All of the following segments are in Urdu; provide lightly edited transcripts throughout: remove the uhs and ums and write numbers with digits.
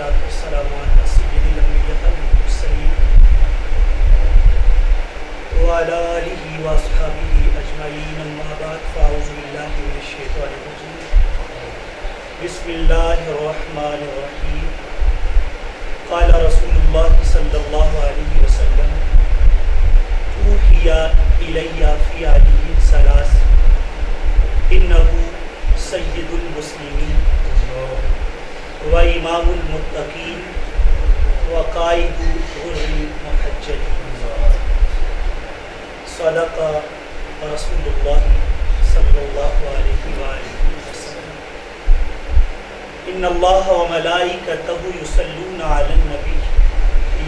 والصلاة والسلام على سيد الأنبياء والمرسلين وعلى آله وأصحابه أجمعين أما بعد فأعوذ بالله من الشيطان الرجيم بسم الله الرحمن الرحيم قال رسول الله صلى الله عليه وسلم أوحي إلي في علي ثلاث إنه سيد المسلمين وإمام المتقين وقائد غر المحجلين صدق رسول الله صلى الله عليه وآله وسلم إن الله وملائكته يصلون على النبي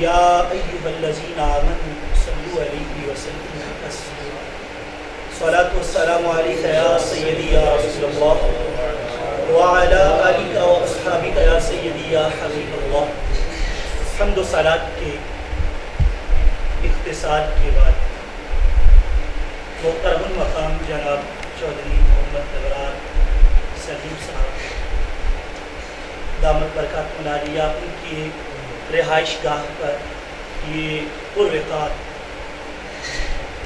يا أيها الذين آمنوا صلوا عليه وسلموا تسليما صلاة والسلام عليك يا سيدي يا رسول الله وعلى آلك وأصحابك يا سيدي يا حبيب الله. حمد و صلات کے اختصار کے بعد محترم المقام جناب چودھری محمد ابرار سلیم صاحب دامت برکات ملالیہ ان کی رہائش گاہ پر یہ پروقات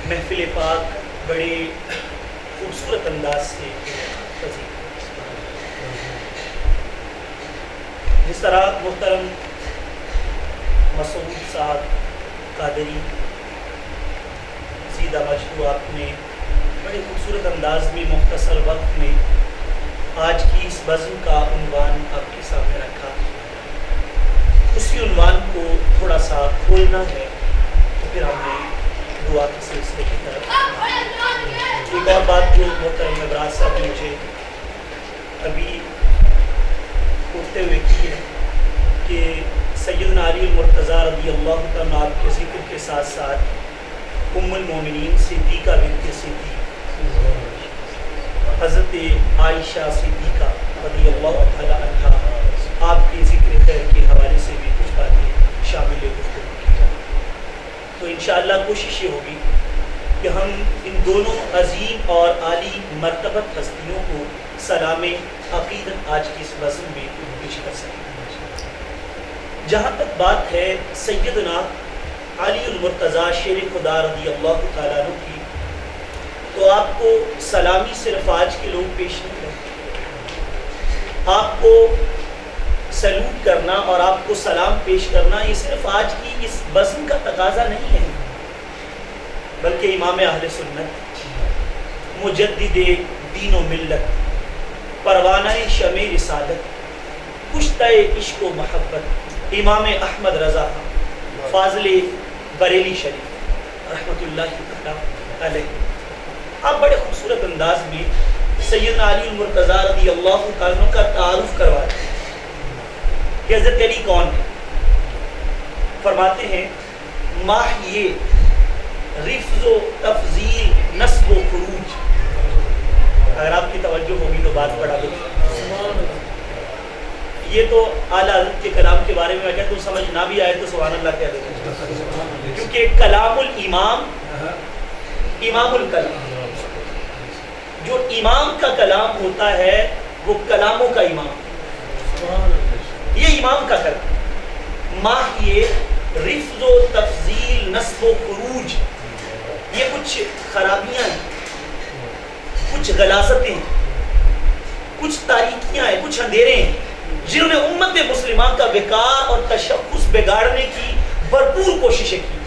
محفل پاک بڑے خوبصورت انداز سے جس طرح محترم مسعود صاحب قادری سیدھا مجدو آپ نے بڑے خوبصورت انداز میں مختصر وقت میں آج کی اس بزم کا عنوان آپ کے سامنے رکھا. اسی عنوان کو تھوڑا سا کھولنا ہے تو پھر ہم نے دعا کے سلسلے کی طرف. ایک اور بات جو محترم ابراز صاحب نے مجھے ابھی اٹھتے ہوئے کی ہے کہ سیدنا علی المرتضیٰ رضی اللہ تعالیٰ عنہ کے ذکر کے ساتھ ساتھ ام المومنین صدیقہ بنت صدیق حضرت عائشہ صدیقہ رضی اللہ تعالیٰ عنہ آپ کے ذکر خیر کے حوالے سے بھی کچھ باتیں شامل گفتگو کی جائیں. تو انشاءاللہ کوشش یہ ہوگی کہ ہم ان دونوں عظیم اور عالی مرتبت ہستیوں کو سلام عقیدت آج کی اس بزم میں پیش کر سکیں. جہاں تک بات ہے سیدنا علی المرتضیٰ شیر خدا رضی اللہ تعالیٰ عنہ کی، تو آپ کو سلامی صرف آج کے لوگ پیش نہیں کرتے. آپ کو سلوٹ کرنا اور آپ کو سلام پیش کرنا یہ صرف آج کی اس بزم کا تقاضا نہیں ہے، بلکہ امام اہل سنت مجدد دین و ملت پروانہ شمع رسالت کشتہ عشق و محبت امام احمد رضا فاضل بریلی شریف رحمۃ اللہ علیہ آپ بڑے خوبصورت انداز میں سیدنا علی المرتضیٰ رضی اللہ تعالیٰ عنہ کا تعارف کرواتے ہیں کہ حضرت علی کون ہے. فرماتے ہیں ماہیے رفض و تفضیل نسب و خروج. اگر آپ کی توجہ ہوگی تو بات پڑھا دو. یہ تو اعلیٰ حضرت کے کلام کے بارے میں اگر تم سمجھ نہ بھی آئے تو سبحان اللہ کہہ دیتے، کیونکہ کلام الامام امام الکلام، جو امام کا کلام ہوتا ہے وہ کلاموں کا امام، یہ امام کا کلام. ماہیے رفض و تفضیل نسب و خروج، یہ کچھ خرابیاں ہیں، کچھ غلاظتیں ہیں، کچھ تاریکیاں ہیں، کچھ اندھیرے ہیں جنہوں نے امت مسلمہ کا وقار اور تشخص بگاڑنے کی بھرپور کوششیں کی.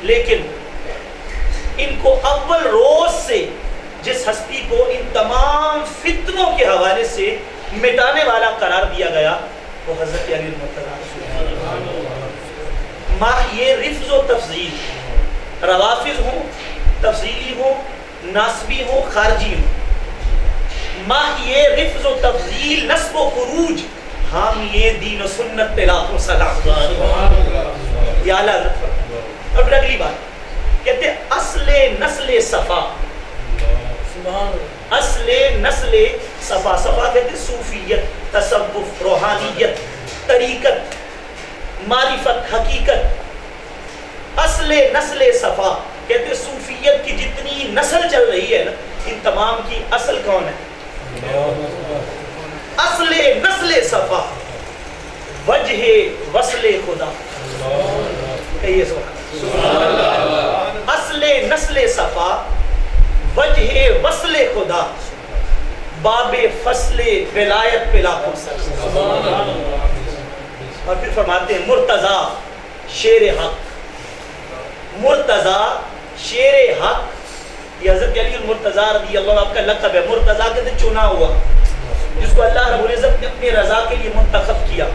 لیکن ان کو اول روز سے جس ہستی کو ان تمام فتنوں کے حوالے سے مٹانے والا قرار دیا گیا وہ حضرت علی المرتضیٰ. ماہیے رفض و تفضیل، روافض ہوں، تفضیلی ہوں، ناسبی ہوں، خارجی ہوں. ماہیے رفض و تفضیل نسب و خروج، حامیے دین و سنت پہ لاکھوں سلام. یہ اعلیٰ حضرت. اور پھر اگلی بات کہتے ہیں اصل نسل صفا، اصل نسل صفا. صفا کہتے ہیں صوفیت، تصوف، روحانیت، طریقت، معرفت، حقیقت. اصل نسل صفا کہتے ہیں صوفیت کی جتنی نسل چل رہی ہے نا ان تمام کی اصل کون ہے؟ اصل نسل صفا. وجہ وصل خدا، کہیے سبحان اللہ، اصل نسل صفا، وجہ وصل خدا، باب فصل ولایت پہ لاکھوں سر۔ اور پھر فرماتے ہیں مرتضی شیر حق، مرتضی شیر حق، یہ حضرت علی المرتضی رضی اللہ عنہ کا لقب ہے۔ مرتضی کہتے چنا ہوا، جس کو اللہ رب العزت نے اپنی رضا کے لیے منتخب کیا۔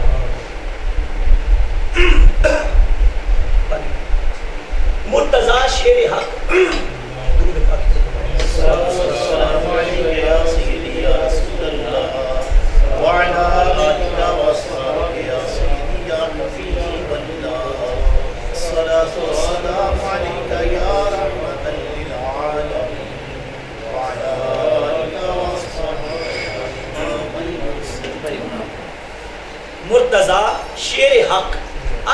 مرتضی شیر حق، السلام علیکم یا سیدی یا رسول اللہ وعلی آلک و اصحابک یا سیدی یا نبی اللہ، الصلاۃ والسلام علیک یا رحمۃ للعالمین وعلی آلک و اصحابک۔ مرتضی شیر حق،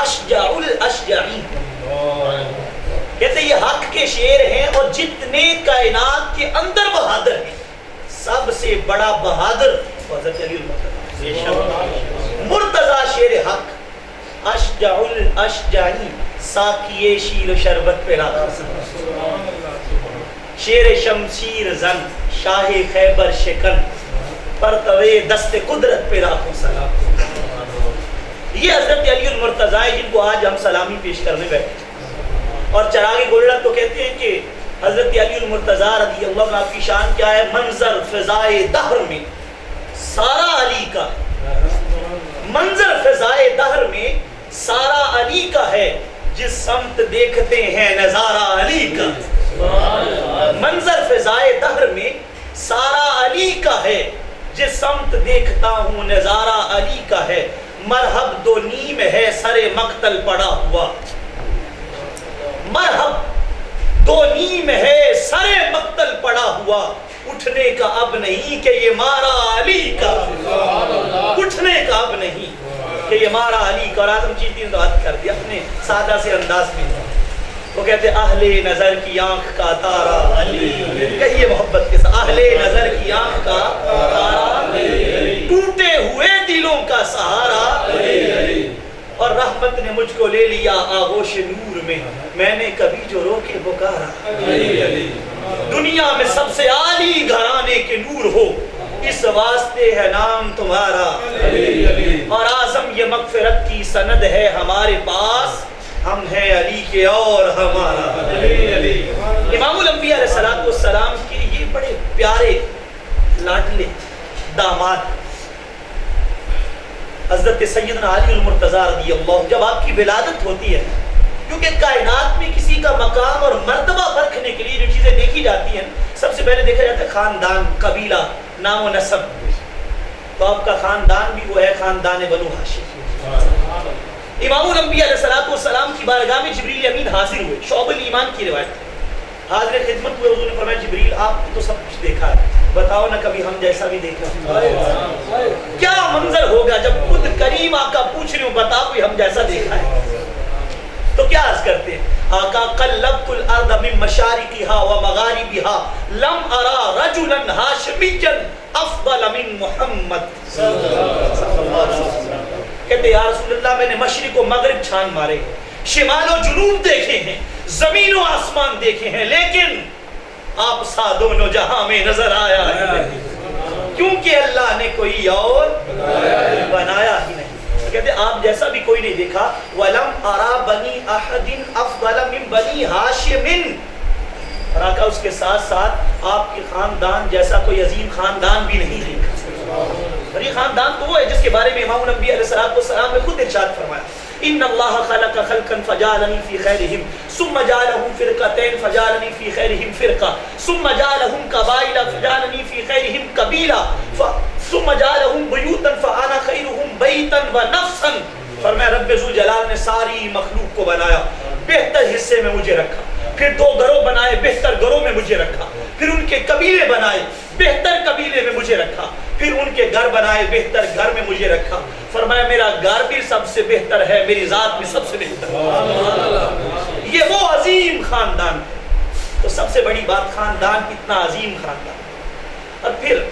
اشجع الاشجعین، کہتے یہ حق کے شیر ہیں اور جتنے کائنات کے اندر بہادر ہیں سب سے بڑا بہادر حضرت علی المرتضی۔ مرتضی شیر حق، اشجع الاشجعین، ساقی شیر و شربت پہ لاکھوں، شیر شمشیر زن، شاہ خیبر شکن، پرتوے دست قدرت پہ لاکھوں سلام۔ یہ حضرت علی المرتضی جن کو آج ہم سلامی پیش کرنے بیٹھے، اور چراغ گولڈا تو کہتے ہیں کہ حضرت علی المرتضی رضی اللہ عنہ کی شان کیا ہے؟ منظر فضائے دہر میں سارا علی کا، منظر فضائے دہر میں سارا علی کا ہے، جس سمت دیکھتے ہیں نظارہ علی کا۔ منظر فضائے دہر میں سارا علی کا ہے، جس سمت دیکھتا ہوں نظارہ علی کا ہے، مرحب دو نیم ہے سر مقتل پڑا ہوا، مرحب دو نیم ہے سر مقتل پڑا ہوا، اٹھنے کا اب نہیں کہ یہ مارا علی کا، اٹھنے کا اب نہیں کہ یہ مارا علی کا۔ اور اعظم چیتی نے تو بات کر دیا اپنے سادہ سے انداز میں، وہ کہتے اہل نظر کی آنکھ کا تارا علی، کہیے محبت کے ساتھ، اہل نظر کی آنکھ کا تارا، ٹوٹے ہوئے دلوں کا سہارا، اور رحمت نے مجھ کو لے لیا آغوش نور میں نے کبھی جو رو کے پکارا، دنیا میں سب سے عالی گھرانے کے نور ہو، اس واسطے ہے نام تمہارا، اور اعظم یہ مغفرت کی سند ہے ہمارے پاس، ہم ہیں علی کے اور ہمارا۔ امام الانبیاء علیہ السلام کے یہ بڑے پیارے لاڈلے داماد حضرت سیدنا علی المرتضی رضی اللہ، جب آپ کی ولادت ہوتی ہے، کیونکہ کائنات میں کسی کا مقام اور مرتبہ پرکھنے کے لیے جو چیزیں دیکھی جاتی ہیں، سب سے پہلے دیکھا جاتا ہے خاندان، قبیلہ، نام و نسب، تو آپ کا خاندان بھی وہ ہے خاندان بنو ہاشم۔ امام الانبیاء علیہ السلام کی بارگاہ میں جبریل امین حاضر ہوئے، شعب الایمان کی روایت ہے، حاضر خدمت ہوئے، حضور نے فرمایا جبریل آپ نے تو سب کچھ دیکھا ہے، بتاؤ نا کبھی ہم جیسا بھی دیکھا، کیا منظر ہوگا جب خود کریم آقا پوچھ رہے ہو بتا کوئی ہم جیسا دیکھا ہے؟ تو کیا عرض کرتے ہیں آقا، قلبت الارض من مشارقها ومغاربها لم ارى رجلا ہاشمیا افضل من محمد صلی اللہ علیہ وسلم۔ کہتے یا رسول اللہ میں نے مشرق و مغرب چھان مارے، شمال و جنوب دیکھے ہیں، زمین و آسمان دیکھے ہیں، لیکن آپ سا دونوں جہاں میں نظر آیا ہے، کیونکہ اللہ نے کوئی اور بنایا ہی نہیں۔ کہتے آپ جیسا بھی کوئی نہیں دیکھا، وَلَمْ أَرَى بَنِي أَحَدٍ أَفْضَلَ مِنْ بَنِي هَاشِمٍ، اور آقا اس کے ساتھ ساتھ آپ کے خاندان جیسا کوئی عظیم خاندان بھی نہیں دیکھا۔ اور یہ خاندان تو وہ ہے جس کے بارے میں امام الانبیاء علیہ السلام نے خود ارشاد فرمایا، ان اللہ خلق خلقا فجعلنی فی خیرہم ثم جعلہم فرقتین فجعلنی فی خیرہم فرقہ ثم جعلہم قبائل فجعلنی فی خیرہم قبیلہ ثم جعلہم بیوتا فانا خیرہم بیتا ونفسا۔ فرمایا رب ذو جلال نے ساری مخلوق کو بنایا، بہتر حصے میں مجھے رکھا، پھر دو گروہ بنائے، بہتر گروہ میں مجھے رکھا، پھر ان کے قبیلے بنائے، بہتر قبیلے میں مجھے رکھا، پھر ان کے گھر بنائے، بہتر گھر میں مجھے رکھا۔ فرمایا میرا گھر بھی سب سے بہتر ہے، میری ذات بھی سب سے بہتر ہے۔ یہ وہ عظیم خاندان ہے۔ تو سب سے بڑی بات خاندان کتنا عظیم خاندان۔ اور پھر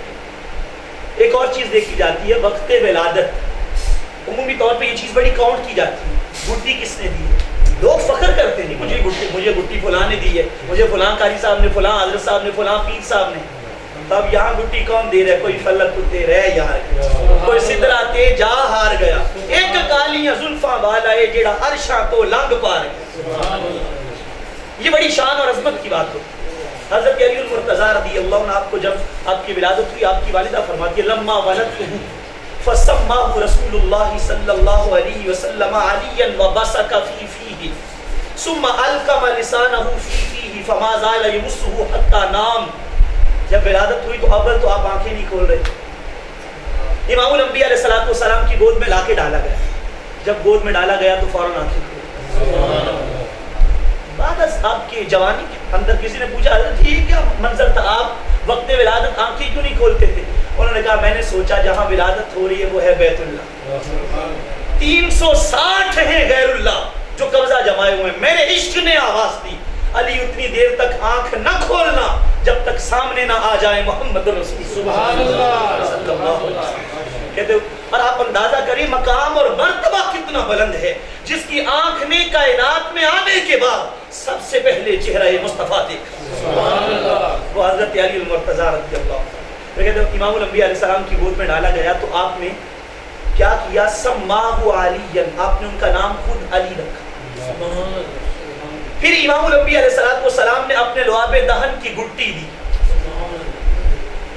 ایک اور چیز دیکھی جاتی ہے، وقت ولادت عمومی طور پہ یہ چیز بڑی کاؤنٹ کی جاتی ہے، گھٹی کس نے دی ہے، لوگ فخر کرتے نہیں مجھے گھٹی فلاں نے دی ہے، مجھے فلاں قاری صاحب نے، فلاں حضرت صاحب نے، فلاں پیر صاحب نے. تب یہاں گھٹی کون دے رہا ہے؟ کوئی فلک دے رہا ہے یار، کوئی سدرا تے جا ہار گیا، ایک کالیاں زلفاں والا ہے جیڑا عرشاں تو لنگ پار گیا. یہ بڑی شان اور عظمت کی بات ہوتی ہے. حضرت علی المرتضیٰ رضی اللہ عنہ آپ کو جب آپ کی ولادت ہوئی، آپ کی والدہ فرماتی ہے لما ولدتہ فسماه رسول اللہ صلی اللہ علیہ وسلم علیا وبصق فی فیہ ثم القم لسانہ فی فیہ فما زال یمسہ حتی نام. جب ولادت ہوئی تو اول تو آپ آنکھیں نہیں کھول رہے. امام الانبیاء علیہ الصلوۃ والسلام کی گود میں لا کے ڈالا گیا. جب گود میں ڈالا گیا تو فوراً آنکھیں کھول. بعد از آپ کی جوانی کے اندر کسی نے پوچھا حضرت یہ کیا منظر تھا، آپ وقت ولادت آنکھیں کیوں نہیں کھولتے تھے؟ انہوں نے کہا میں نے سوچا جہاں ولادت ہو رہی ہے وہ ہے بیت اللہ، 360 ہیں غیر اللہ جو قبضہ جمائے ہوئے ہیں. میرے عشق نے آواز دی علی اتنی دیر تک آنکھ نہ کھولنا جب تک سامنے نہ آ جائے محمد رسول سبحان اللہ صلی اللہ علیہ وسلم. کہتے اور آپ اندازہ کریں مقام اور مرتبہ کتنا بلند ہے جس کی آنکھ نے کائنات میں آنے کے بعد سب سے پہلے چہرہ مصطفیٰ دیکھا سبحان اللہ، وہ حضرت علی المرتضیٰ رضی اللہ عنہ. کہتے امام الانبیاء علیہ السلام کی گود میں ڈالا گیا تو آپ نے کیا کیا؟ سماہ علی، آپ نے ان کا نام خود علی رکھا. پھر امام الانبیاء علیہ السلام نے اپنے لعاب دہن کی گھٹی دی.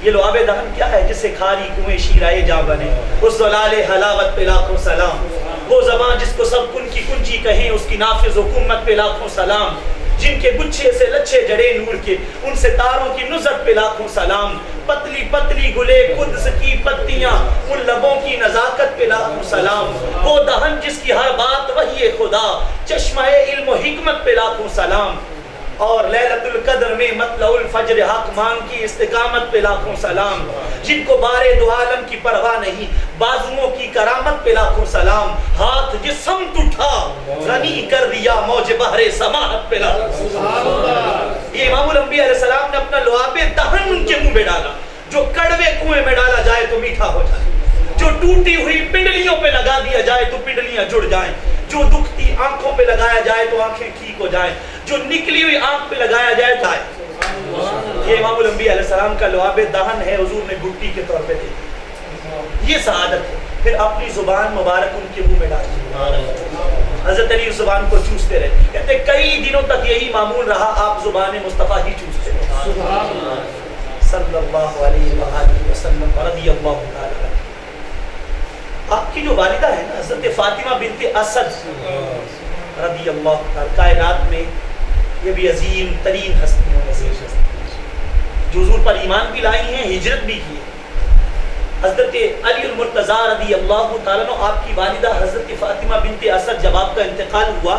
یہ لعاب دہن کیا ہے؟ جسے کھاری کنویں شیرائے جاں بنے، اس زلال حلاوت پہ لاکھوں سلام. وہ زبان جس کو سب کن کی کنجی کہیں، اس کی نافذ حکومت پہ لاکھوں سلام. جن کے گچھے سے لچھے جڑے نور کے، ان سے تاروں کی نظر پہ لاکھوں سلام. پتلی پتلی گلے قدس کی پتیاں، ان لبوں کی نزاکت پہ لاکھوں سلام. وہ دہن جس کی ہر بات وحی خدا، چشمہ علم و حکمت پہ لاکھوں سلام. اور لیلۃ القدر میں مطلع الفجر حق مان کی استقامت پہ لاکھوں سلام. جن کو بارے دو عالم کی پرواہ نہیں، بازوؤں کی کرامت پہ لاکھوں سلام. ہاتھ جس سمت اٹھا غنی کر دیا موج بحر سماحت پہ لاکھوں سلام. یہ امام الانبیاء علیہ السلام نے اپنا لعاب دہن ان کے منہ میں ڈالا. جو کڑوے کنویں میں ڈالا جائے تو میٹھا ہو جائے، جو ٹوٹی ہوئی پنڈلیوں پہ لگا دیا جائے تو پنڈلیاں جڑ جائیں، جو دکھتی آنکھوں پہ لگایا جائے تو آنکھیں ٹھیک ہو جائیں، جو نکلی ہوئی آنکھ پہ لگایا جائے جائے. یہ امام الانبیاء علیہ السلام کا لعاب دہن ہے، حضور نے گھٹی کے طور پہ دی. یہ سعادت ہے. پھر اپنی زبان مبارک ان کے منہ میں ڈالی. حضرت علی اس زبان کو چوستے رہے. کہتے کئی دنوں تک یہی معمول رہا، آپ زبان مصطفیٰ ہی چوستے رہے صلی اللہ علیہ وآلہ وسلم رضی اللہ تعالی. آپ کی جو والدہ ہے نا حضرت فاطمہ بنت اسد رضی اللہ تعالی، کائنات میں یہ بھی عظیم ترین ہستیاں جو حضور پر ایمان بھی لائی ہیں، ہجرت بھی کی. حضرت علی المرتضیٰ رضی اللہ تعالیٰ عنہ، آپ کی والدہ حضرت فاطمہ بنت اسد، جب آپ کا انتقال ہوا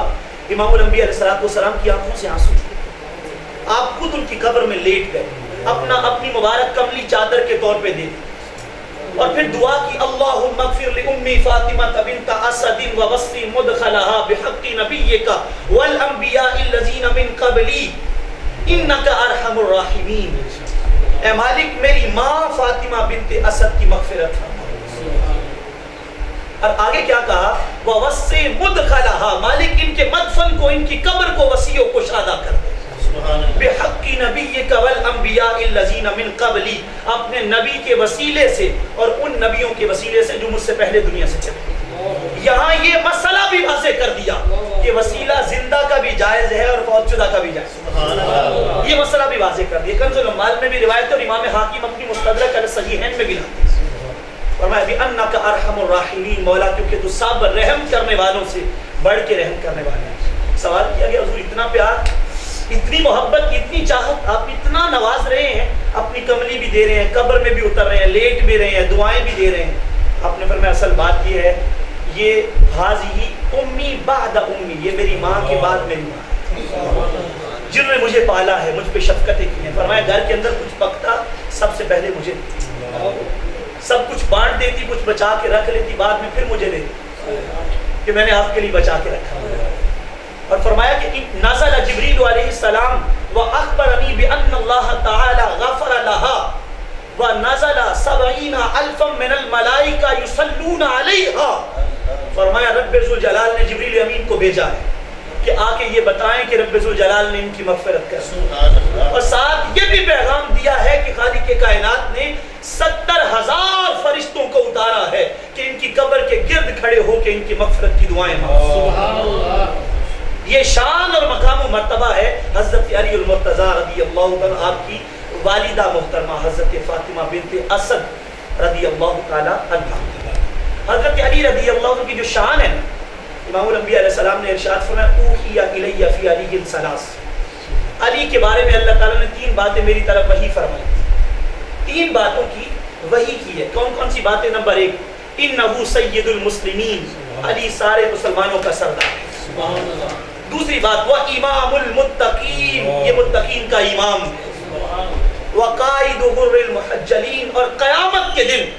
امام الانبیاء علیہ السلام کی آنکھوں سے آنسو چھوٹے. آپ خود ان کی قبر میں لیٹ گئے، اپنی مبارک کملی چادر کے طور پہ دے دی اور پھر دعا کی اللہم اغفر لأمی فاطمہ بنت اسد ووسع مدخلها بحق نبیک والانبیاء الذین من قبلی انک ارحم الراحمین. اے مالک میری ماں فاطمہ بنت اسد کی مغفرت فرما. اور آگے کیا کہا؟ ووسع مدخلها، مالک ان کے مدفن کو، ان کی قبر کو وسیع و کشادہ کر دے. بحق نبیک والانبیاء الذین من قبلی، اپنے نبی کے وسیلے سے اور ان نبیوں کے وسیلے سے جو مجھ سے پہلے دنیا سے چلے. یہاں یہ مسئلہ بھی واضح کر دیا کہ وسیلہ زندہ کا بھی جائز ہے اور فوت شدہ کا بھی جائز ہے. یہ مسئلہ بھی واضح کر دیا. کنز الاموال میں بھی روایت اور امام حاکم اپنی مستدرک الصحیحین میں بھی لاتے ہیں. فرمایا بِأَنَّكَ أَرْحَمُ الرَّاحِمِينَ، مولا کیونکہ تو صبر رحم کرنے والوں سے بڑھ کے رحم کرنے والے ہیں. سوال کیا گیا حضور اتنا پیار، اتنی محبت، اتنی چاہت، آپ اتنا نواز رہے ہیں، اپنی کملی بھی دے رہے ہیں، قبر میں بھی اتر رہے ہیں، لیٹ بھی رہے ہیں، دعائیں بھی دے رہے ہیں. آپ نے فرمایا اصل بات یہ ہے، یہ حاضی امی بعد امی، یہ میری ماں کے بعد میری ماں جنہوں نے مجھے پالا ہے، مجھ پہ شفقتیں کی ہیں. فرمایا گھر کے اندر کچھ پکتا سب سے پہلے مجھے سب کچھ بانٹ دیتی، کچھ بچا کے رکھ لیتی، بعد میں پھر مجھے دیتی کہ میں نے آپ کے لیے بچا کے رکھا. اور فرمایا کہ نزل جبریل علیہ السلام واخبرنی بان اللہ تعالی غفر لها ونزل 70,000 من الملائکہ یصلون علیہا کو بھیجا ہے کہ آ کے یہ بتائیں کہ رب ذوالجلال نے ان کی مغفرت کر، اور ساتھ یہ بھی پیغام دیا ہے کہ خالق کائنات نے 70,000 فرشتوں کو اتارا ہے کہ ان کی قبر کے گرد کھڑے ہو کے ان کی مغفرت کی دعائیں مانگیں۔ یہ شان اور مقام و مرتبہ ہے حضرت علی المرتضیٰ رضی اللہ عنہ، آپ کی والدہ محترمہ حضرت فاطمہ بنت اسد رضی اللہ تعالی عنہ۔ حضرت علی رضی اللہ عنہ کی جو شان ہے، امام الانبیاء علیہ السلام نے ارشاد فرمایا اوحی الی فی علی ثلاث، علی کے بارے میں اللہ تعالیٰ نے 3 باتیں میری طرف وحی فرمائی، 3 باتوں کی وحی کی ہے۔ کون کون سی باتیں؟ نمبر 1، انہ سید المسلمین، علی سارے مسلمانوں کا سردار ہے۔ دوسری بات، وہ امام المتقین، یہ متقین کا امام ہے۔ وقائد غر المحجلین، اور قیامت کے دن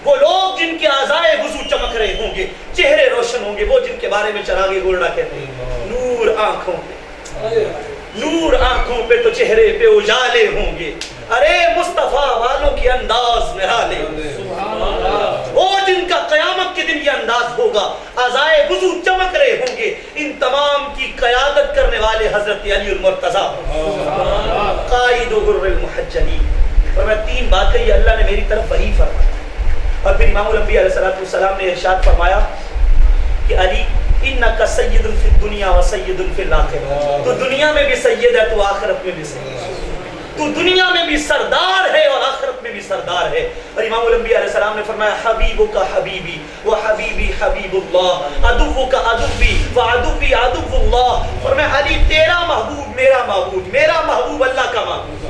وہ لوگ جن کے اعضائے وضو چمک رہے ہوں گے، چہرے روشن ہوں گے، وہ جن کے بارے میں چراغ گولڈا کہتے ہیں، نور آنکھوں پہ، نور آنکھوں پہ تو چہرے پہ اجالے ہوں گے، ارے مصطفیٰ والوں کے انداز نرالے، وہ جن کا قیامت کے دن یہ انداز ہوگا، اعضائے وضو چمک رہے ہوں گے، ان تمام کی قیادت کرنے والے حضرت علی المرتضیٰ قائد غر المحجلین۔ اور میں 3 باتیں یہ اللہ نے میری طرف وحی فرمائی۔ اور پھر امام الانبیاء علیہ السلام نے ارشاد فرمایا کہ علی انک سید فی الدنیا و سید فی الاخرہ، تو دنیا میں بھی سید ہے تو آخرت میں بھی سید ہے، تو دنیا میں بھی سردار ہے اور آخرت میں بھی سردار ہے۔ اور امام الانبیاء علیہ السلام نے فرمایا حبیبک حبیبی و حبیبی حبیب اللہ، عدوک عدوی و عدوی عدو اللہ۔ فرمایا علی تیرا محبوب میرا معبود، میرا محبوب اللہ کا محبوب،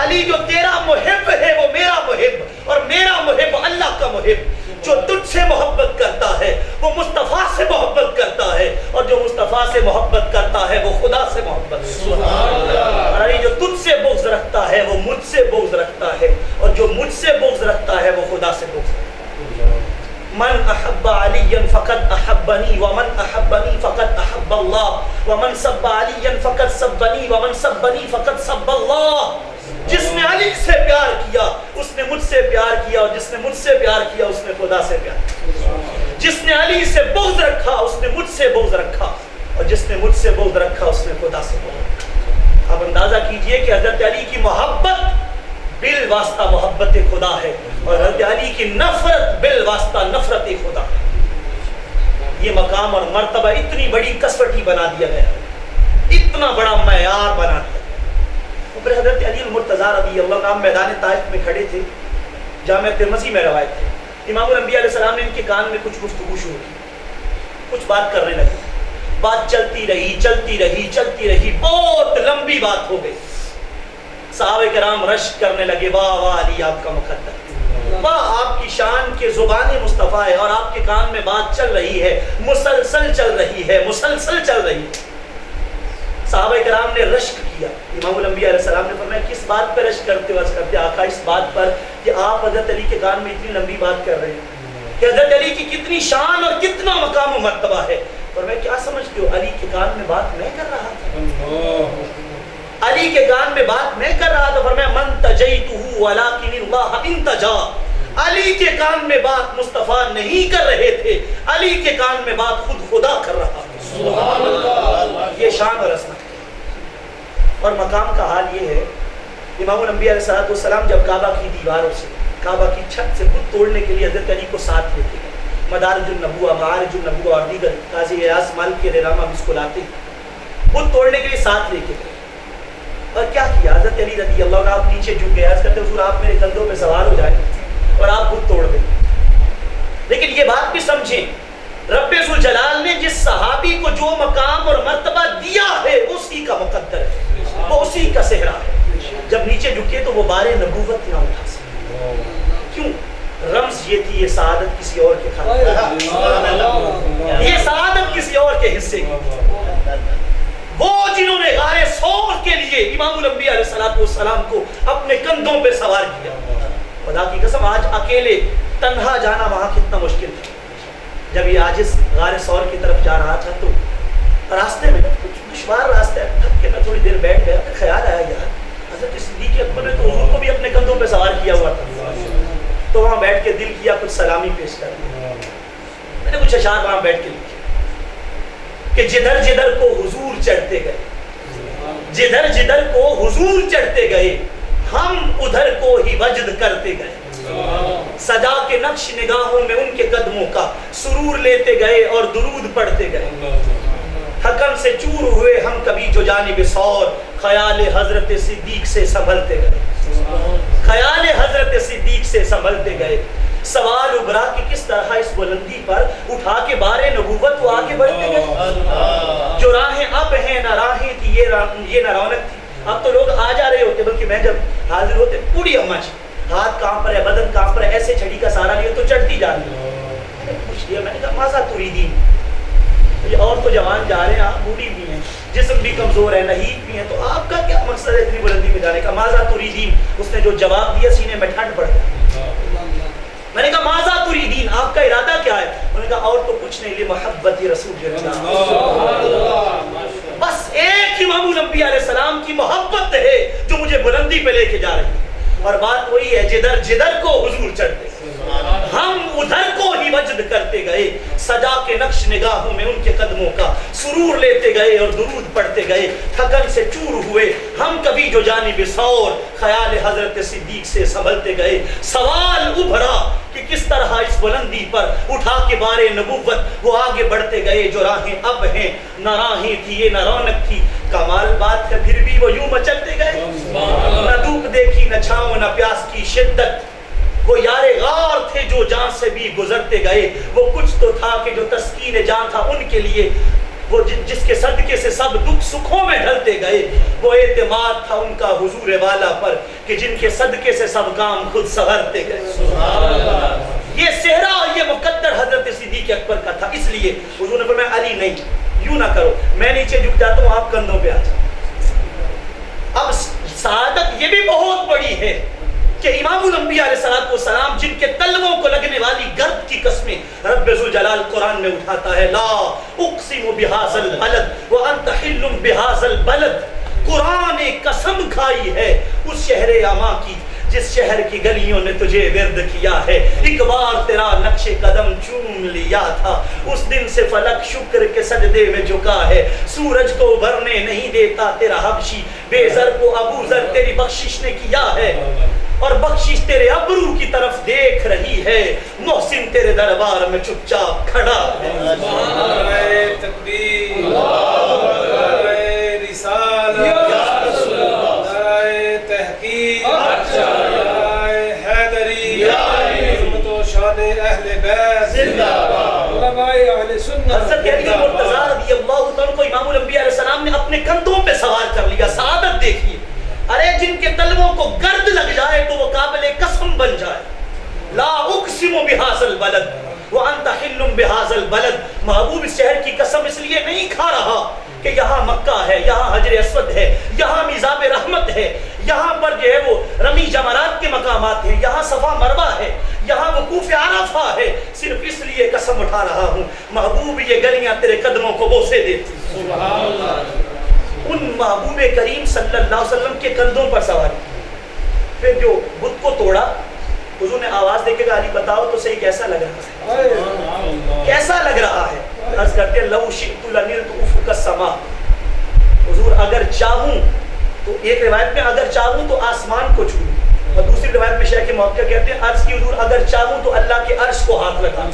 علی جو تیرا محب ہے وہ میرا محب، اور میرا محب اللہ کا محب۔ جو تجھ سے محبت کرتا ہے وہ مصطفیٰ سے محبت کرتا ہے، اور جو مصطفیٰ سے محبت کرتا ہے وہ خدا سے محبت کرتا ہے۔ اور علی جو تجھ سے بغض رکھتا ہے وہ مجھ سے بغض رکھتا ہے، اور جو مجھ سے بغض رکھتا ہے وہ خدا سے بغض رکھتا ہے۔ من احب علی فقد احبنی ومن احبنی فقد احب اللہ ومن سب علی فقد سبنی ومن سبنی فقد سب اللہ۔ جس نے علی سے پیار کیا اس نے مجھ سے پیار کیا، اور جس نے مجھ سے پیار کیا اس نے خدا سے پیار کیا۔ جس نے علی سے بغض رکھا اس نے مجھ سے بغض رکھا، اور جس نے مجھ سے بغض رکھا اس نے خدا سے بغض رکھا۔ اب اندازہ کیجئے کہ حضرت علی کی محبت بالواسطہ محبت خدا ہے، اور حضرت علی کی نفرت بالواسطہ نفرت خدا ہے۔ یہ مقام اور مرتبہ اتنی بڑی کسوٹی بنا دیا گیا، اتنا بڑا معیار بنا دیا۔ پھر حضرت علی المرتضیٰ رضی اللہ عنہ میدان طائف میں کھڑے تھے، جامع ترمذی میں روایت ہے، امام الانبیاء علیہ السلام نے ان کے کان میں کچھ گفتگو شروع کی، کچھ بات کرنے لگے، بات چلتی رہی چلتی رہی چلتی رہی، بہت لمبی بات ہو گئی۔ صحابہ کرام رشک کرنے لگے، واہ واہ علی آپ کا مقدر، واہ آپ کی شان کے زبان مصطفیٰ ہے، اور آپ کے کان میں بات چل رہی ہے، مسلسل چل رہی ہے، مسلسل چل رہی ہے۔ صحابہ کرام نے رشک کیا۔ امام الانبیاء علیہ السلام نے فرمایا کس بات پر رشک کرتے ہو؟ عرض کرتے آقا اس بات پر کہ آپ حضرت علی کے کان میں اتنی لمبی بات کر رہے ہیں کہ حضرت علی کی کتنی شان اور کتنا مقام و مرتبہ ہے۔ فرمایا کیا سمجھتے ہو علی کے کان میں بات میں کر رہا تھا، علی کے کان میں بات میں کر رہا تھا۔ فرمایا من تجیتہ ولکن اللہ انتجا، علی کے کان میں بات مصطفیٰ نہیں کر رہے تھے، علی کے کان میں بات خود خدا کر رہا تھا۔ سبحان اللہ، یہ شان اور عظمت اور مقام کا حال یہ ہے۔ امام الانبیاء علیہ السلام جب کعبہ کی دیواروں سے، کعبہ کی چھت سے بت توڑنے کے لیے حضرت علی کو ساتھ لے کے گئے، مدارج النبوہ، معارج النبوہ اور دیگر قاضی ایاز مالک کے علامہ بھی اس کو لاتے ہیں، بت توڑنے کے لیے ساتھ لے کے گئے۔ اور کیا کیا حضرت علی رضی اللہ عنہ، آپ نیچے جھک گئے، عرض کرتے حضور آپ میرے کندھوں پہ سوار ہو جائیں اور آپ بت توڑ دیں۔ لیکن یہ بات بھی سمجھیں، رب ذوالجلال نے جس صحابی کو جو مقام اور مرتبہ دیا ہے اسی کا مقدر ہے، وہ اسی کا صحرا ہے۔ جب نیچے جھکے تو وہ بار نبوت نہ اٹھا سکے، کیوں؟ رمز یہ تھی یہ سعادت کسی اور کے کھاتے، یہ سعادت کسی اور کے حصے کی۔ وہ جنہوں نے غار ثور کے لیے امام الانبیاء علیہ السلام کو اپنے کندھوں پہ سوار کیا، خدا کی قسم آج اکیلے تنہا جانا وہاں کتنا مشکل تھا۔ جب یہ عاجز غار ثور کی طرف جا رہا تھا تو راستے میں کچھ دشوار راستہ ہے، تھک کے میں تھوڑی دیر بیٹھ گیا، خیال آیا یار حضرت صدیق اکبر نے تو حضور کو بھی اپنے کندھوں پہ سوار کیا ہوا تھا، تو وہاں بیٹھ کے دل کیا کچھ سلامی پیش کر دی، میں نے کچھ اشعار وہاں بیٹھ کے لکھے۔ کہ جدھر جدھر کو حضور چڑھتے گئے، جدھر جدھر کو حضور چڑھتے گئے، ہم ادھر کو ہی وجد کرتے گئے، سجا کے نقش نگاہوں میں ان کے قدموں کا سرور لیتے گئے اور درود پڑھتے گئے، تھکن سے چور ہوئے ہم کبھی جو جانب سور، خیال حضرت صدیق سے سنبھلتے گئے، خیال حضرت صدیق سے سنبھلتے گئے۔ سوال ابھرا کہ کس طرح اس بلندی پر اٹھا کے بار نبوت وہ آگے بڑھتے گئے، جو راہیں اب ہیں نہ راہیں تھی یہ نہ رونق تھی۔ اب تو لوگ آ جا رہے ہوتے، بلکہ میں جب حاضر ہوتے پوری اماں جی ہاتھ کام پر ہے، بدن کام پر ہے، ایسے چھڑی کا سہارا لیا تو چڑھتی جا رہی ہے۔ میں نے پوچھ لیا، میں نے کہا ماذا تریدین، یہ اور تو جوان جا رہے ہیں، آپ بوڑھی بھی ہیں، جسم بھی کمزور ہے، نحیف بھی ہیں، تو آپ کا کیا مقصد ہے اتنی بلندی میں جانے کا؟ ماذا تریدین، اس نے جو جواب دیا سینے میں ٹھنڈ پڑ گیا۔ میں نے کہا ماذا تریدین، آپ کا ارادہ کیا ہے؟ انہوں نے کہا اور تو کچھ نہیں، محبت رسول اللہ، بس ایک امام الانبیاء علیہ السلام کی محبت ہے جو مجھے بلندی پہ لے کے جا رہی ہے۔ اور بات وہی ہے، جدھر جدھر کو حضور چڑھتے ہم ادھر کو ہی وجد کرتے گئے، سجا کے نقش نگاہوں میں ان کے قدموں کا سرور لیتے گئے اور درود پڑھتے گئے، تھکن سے چور ہوئے ہم کبھی جو جانب سور، خیال حضرت صدیق سے سنبھلتے گئے۔ سوال ابھرا کہ کس طرح اس بلندی پر اٹھا کے بار نبوت وہ آگے بڑھتے گئے، جو راہیں اب ہیں نہ راہیں تھی یہ نہ رونق تھی۔ کمال بات ہے پھر بھی وہ یوں مچلتے گئے، نہ دھوپ دیکھی نہ چھاؤں نہ پیاس کی شدت، وہ یار غار تھے جو جان سے بھی گزرتے گئے، وہ کچھ تو تھا کہ جو تسکین جان تھا ان کے لیے، وہ جس کے صدقے سے سب دکھ سکھوں میں ڈھلتے گئے، وہ اعتماد تھا ان کا حضور والا پر کہ جن کے صدقے سے سب کام خود سنورتے گئے۔ یہ صحرا اور یہ مقدر حضرت صدیق اکبر کا تھا، اس لیے حضور نے فرمایا علی نہیں، یوں نہ کرو، میں نیچے جھک جاتا ہوں، آپ کندھوں پہ آ جاؤ۔ اب سعادت یہ بھی بہت بڑی ہے کہ امام الانبیاء علیہ السلام جن کے تلووں کو لگنے والی گرد کی قسمیں رب ذوالجلال قرآن میں اٹھاتا ہے، لا اقسم بہذا البلد وانت حل بہذا البلد، قرآن نے قسم کھائی ہے اس شہر اما کی جس شہر کی گلیوں نے تجھے ورد کیا ہے، ایک بار تیرا نقش قدم چوم لیا تھا، اس دن سے فلک شکر کے سجدے میں جھکا ہے، سورج کو ابھرنے نہیں دیتا تیرا حبشی، بے زر کو ابو زر تیری بخشش نے کیا ہے، اور بخشش تیرے ابرو کی طرف دیکھ رہی ہے، محسن تیرے دربار میں چپ چاپ کھڑا ہے۔ نعرہ تکبیر، نعرہ رسالت، نعرہ تحقیق، نعرہ حیدری، عظمت و شان اہل بیت، علماء اہل سنت۔ حضرت علی مرتضیٰ رضی اللہ عنہ کو امام الانبیاء علیہ السلام نے اپنے کندھوں پہ سوار کر لیا۔ سعادت دیکھیے، ارے جن کے تلووں کو گرد لگ جائے تو وہ قابل قسم بن جائے۔ لا اقسم بہذا البلد وانت حل بہذا البلد، محبوب اس شہر کی قسم اس لیے نہیں کھا رہا کہ یہاں مکہ ہے، یہاں حجر اسود ہے، یہاں میزاب رحمت ہے، یہاں پر جو ہے وہ رمی جمرات کے مقامات ہیں، یہاں صفا مروہ ہے، یہاں وقوف عرفہ ہے، صرف اس لیے قسم اٹھا رہا ہوں محبوب یہ گلیاں تیرے قدموں کو بوسے دیتی۔ سبحان اللہ۔ ان محبوب کریم صلی اللہ علیہ وسلم کے کندھوں پر سواری، پھر جو بت کو توڑا، حضور نے آواز دے کے کہا علی بتاؤ تو صحیح کیسا لگ رہا ہے، کیسا لگ رہا ہے؟ عرض کرتے ہیں لو شئت لنلت افق السما، حضور اگر چاہوں تو، ایک روایت میں اگر چاہوں تو آسمان کو چھوں، اور دوسری روایت میں شیخ موقع کہتے ہیں عرض کی حضور اگر چاہوں تو اللہ کے عرش کو ہاتھ لگا،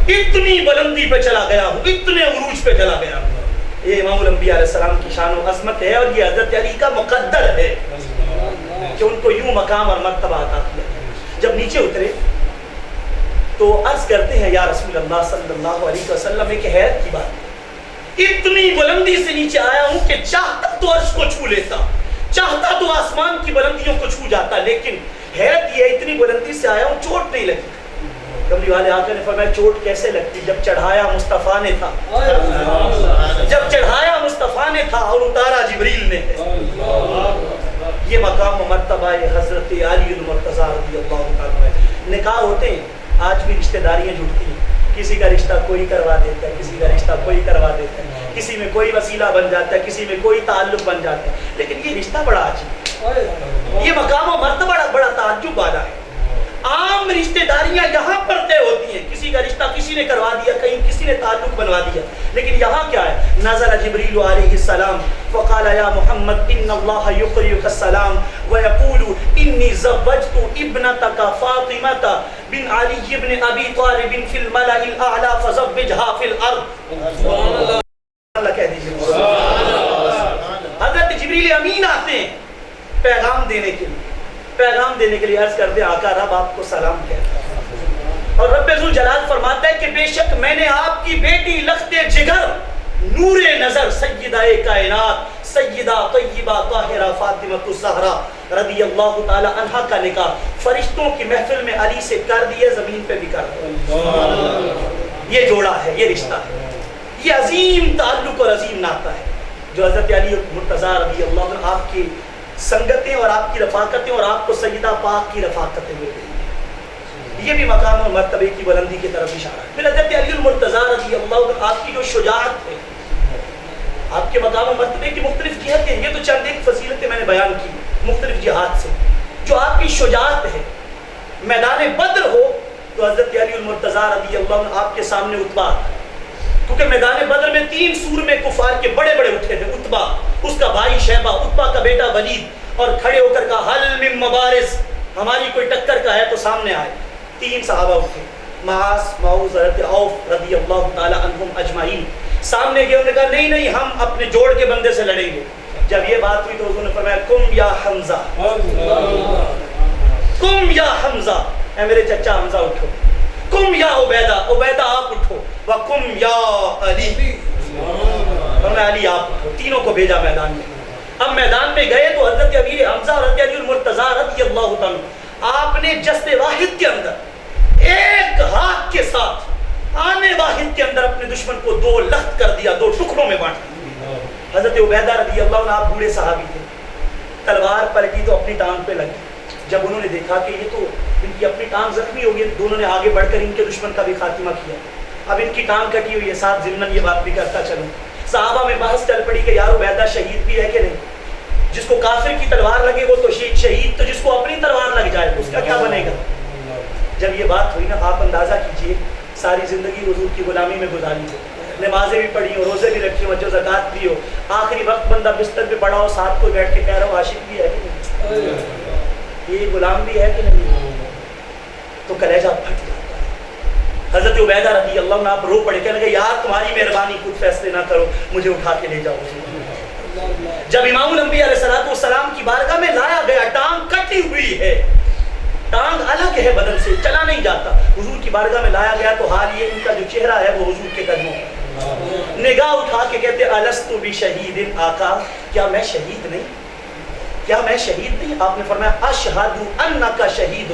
اتنی بلندی پہ چلا گیا ہوں، اتنے عروج پہ چلا گیا ہوں۔ یہ امام الانبیاء علیہ السلام کی شان و عظمت ہے، اور یہ حضرت علی کا مقدر ہے کہ ان کو یوں مقام اور مرتبہ عطا کیا۔ جب نیچے اترے تو عرض کرتے ہیں یا رسول اللہ صلی اللہ علیہ وسلم، ایک حیرت کی بات، اتنی بلندی سے نیچے آیا ہوں کہ چاہتا تو عرش کو چھو لیتا، چاہتا تو آسمان کی بلندیوں کو چھو جاتا، لیکن حیرت یہ اتنی بلندی سے آیا ہوں چوٹ نہیں لگی۔ کملی والے آقا نے فرمایا چوٹ کیسے لگتی؟ جب چڑھایا مصطفیٰ نے تھا، جب چڑھایا مصطفیٰ نے تھا اور اتارا جبریل نے ہے۔ یہ مقام و مرتبہ حضرت علی المرتضیٰ رضی اللہ عنہ ہے۔ نکاح ہوتے ہیں، آج بھی رشتہ داریاں جڑتی ہیں، کسی کا رشتہ کوئی کروا دیتا ہے، کسی کا رشتہ کوئی کروا دیتا ہے، کسی میں کوئی وسیلہ بن جاتا ہے، کسی میں کوئی تعلق بن جاتا ہے، لیکن یہ رشتہ بڑا عجیب ہے، یہ مقام و مرتبہ بڑا تعجب والا ہے۔ عام رشتہ داریاں یہاں پر طے ہوتی ہیں، کسی کا رشتہ کسی کسی نے کروا دیا, کہیں کسی نے تعلق بنوا دیا. لیکن یہاں کیا ہے, نزل جبریل علیہ السلام فقال یا محمد ان اللہ یقریک السلام ویقول انی زوجت ابنتک فاطمہ بن علی بن ابی طالب فی الملأ الاعلی فزوجها فی الارض. اللہ کہہ دیجیے. حضرت جبریل امین آتے ہیں پیغام دینے کے لیے, پیغام دینے کے لیے. عرض کر دے آقا رب آپ کو سلام کہتا ہے, اور رب ذوالجلال فرماتا ہے کہ بے شک میں نے آپ کی بیٹی لخت جگر نور نظر سیدہ کائنات سیدہ طیبہ طاہرہ فاطمہ الزہرا رضی اللہ تعالی عنہا کا نکاح فرشتوں کی محفل میں علی سے کر دیا, زمین پہ بھی کر دیا. یہ جوڑا ہے, یہ رشتہ ہے, یہ عظیم تعلق اور عظیم ناطہ ہے جو حضرت علی مرتضیٰ رضی اللہ عنہ آپ کی سنگتیں اور آپ کی رفاقتیں اور آپ کو سیدہ پاک کی رفاقتیں مل گئی ہیں. یہ بھی مقام اور مرتبے کی بلندی کی طرف اشارہ ہے. پھر حضرت علی المرتضیٰ رضی اللہ عنہ آپ کی جو شجاعت ہے, آپ کے مقام و مرتبے کی مختلف جہتیں ہیں, یہ تو چند ایک فضیلتیں میں نے بیان کی مختلف جہات سے. جو آپ کی شجاعت ہے, میدان بدر ہو تو حضرت علی المرتضیٰ رضی اللہ عنہ آپ کے سامنے عتبہ, کیونکہ میدان بدر میں 3 سور میں کفار کے بڑے بڑے اٹھے تھے. عتبہ, اس کا بھائی شیبہ, عتبہ کا بیٹا ولید, اور کھڑے ہو کر کہا حل من مبارز, ہماری کوئی ٹکر کا ہے تو سامنے آئے. 3 صحابہ اٹھے, معاذ, معوذ, حضرت عوف رضی اللہ تعالی عنہم اجمعین سامنے گئے. انہوں نے کہا نہیں نہیں ہم اپنے جوڑ کے بندے سے لڑیں گے. جب یہ بات ہوئی تو حضور نے فرمایا کم یا حمزہ, کم یا حمزہ, اے میرے چچا حمزہ اٹھو. کم یا عبیدہ, عبیدہ آپ اٹھو. وکم یا علی, فرمایا علی آپ اٹھو. تینوں کو بھیجا میدان میں. اب میدان میں گئے تو حضرت امیر حمزہ اور حضرت علی المرتضیٰ رضی اللہ عنہ آپ نے جست واحد کے اندر ایک ہاتھ کے ساتھ آنے واحد کے اندر اپنے دشمن کو 2 لخت کر دیا, 2 ٹکڑوں میں بانٹ دیا. حضرت عبیدہ رضی اللہ عنہ آپ بوڑھے صحابی تھے, تلوار پلٹی تو اپنی ٹانگ پہ لگی. جب انہوں نے دیکھا کہ یہ تو ان کی اپنی ٹانگ زخمی ہو گئی, دونوں نے آگے بڑھ کر ان کے دشمن کا بھی خاتمہ کیا. اب ان کی ٹانگ کٹی ہوئی ہے, ساتھ ضمن یہ بات بھی کرتا چلوں. صحابہ میں بحث چل پڑی کہ یار عبیدہ شہید بھی ہے کہ نہیں. جس کو کافر کی تلوار لگے وہ تو شہید, تو جس کو اپنی تلوار لگ جائے اس کا کیا بنے گا. جب یہ بات ہوئی نا, آپ اندازہ کیجئے ساری زندگی حضور کی غلامی میں گزاری ہو, نمازیں بھی پڑھی ہو, روزے بھی رکھی ہو, جو زکوٰۃ بھی ہو, آخری وقت بندہ بستر پہ پڑا ہو, ساتھ کو بیٹھ کے کہہ رہا ہو عاشق بھی ہے کہ نہیں, یہ غلام بھی ہے کہ نہیں, تو کلیجہ پھٹ جاتا ہے. حضرت عبیدہ رضی اللہ عنہ آپ رو پڑے, کہنے لگے یار تمہاری مہربانی, خود فیصلے نہ کرو, مجھے اٹھا کے لے جاؤ. جب امام الانبیاء علیہ السلام کی بارگاہ میں لایا گیا, ٹانگ کٹی ہوئی ہے, ٹانگ الگ ہے بدن سے, چلا نہیں جاتا. حضور کی بارگاہ میں لایا گیا تو حال یہ ان کا جو چہرہ ہے وہ حضور کے قدموں, نگاہ اٹھا کے کہتے الست بشہید آقا, کیا میں شہید نہیں, کیا میں شہید نہیں. آپ نے فرمایا اشہد انک شہید,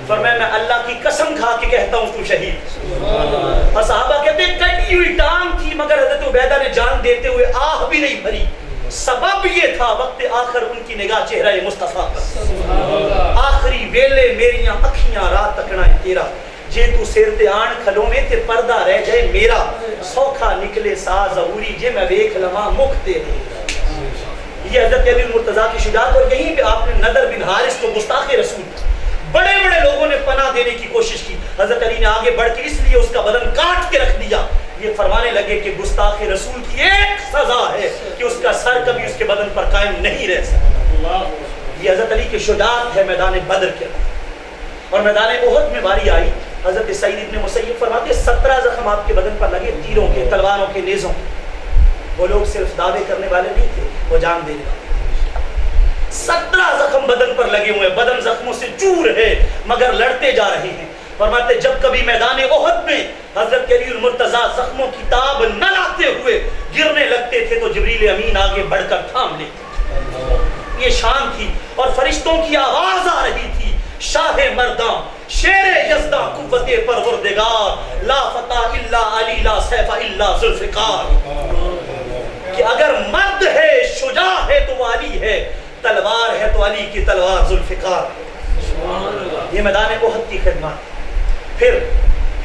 فرمایا میں اللہ کی قسم کھا کے کہتا ہوں تو شہید. اور صحابہ کہتے کٹی ہوئی ٹانگ تھی مگر حضرت عبیدہ نے جان دیتے ہوئے آہ بھی نہیں بھری. سبب یہ تھا وقت آخر ان کی نگاہ چہرہ مصطفیٰ پر. آخری ویلے میریاں اکھیاں رات تکنا ہے تیرا, جے تو سیر تے آن کھلو میں تے پردہ رہ جائے میرا, سوکھا نکلے سا ظہوری جے میں ویکھ لما مکھ تیرے. یہ حضرت علی المرتضیٰ کی شجاعت. اور یہیں پہ آپ نے نضر بن حارث کو گستاخ رسول, بڑے بڑے لوگوں نے پناہ دینے کی کوشش کی, حضرت علی نے آگے بڑھ کے اس لیے اس کا بدن کاٹ کے رکھ دیا, یہ فرمانے لگے کہ گستاخ رسول کی ایک سزا ہے کہ اس کا سر کبھی اس کے بدن پر قائم نہیں رہ سکتا. یہ حضرت علی کی شجاعت ہے میدان بدر کے اندر. اور میدان احد میں باری آئی, حضرت سعید ابن مسیب فرماتے 17 زخم آپ کے بدن پر لگے, تیروں کے, تلواروں کے, نیزوں کے. وہ لوگ صرف دعوے کرنے والے نہیں تھے, وہ جان دینے والے. 17 زخم بدن پر لگے ہوئے, بدن زخموں سے چور ہے مگر لڑتے جا رہے ہیں. فرماتے جب کبھی میدان احد میں حضرت علی المرتضیٰ زخموں کی تاب نہ لاتے ہوئے گرنے لگتے تھے تو جبریل امین آگے بڑھ کر تھام لیتے. یہ شان تھی. اور فرشتوں کی آواز آ رہی تھی, شاہ مرداں, شیر یزداں, قوت پروردگار, لا فتح الا علی, لا سیف الا ذوالفقار. کہ اگر مرد ہے, شجاع ہے تو وہ علی ہے, تلوار ہے تو علی کی تلوار ذوالفقار. یہ میدان احد کی خدمات. پھر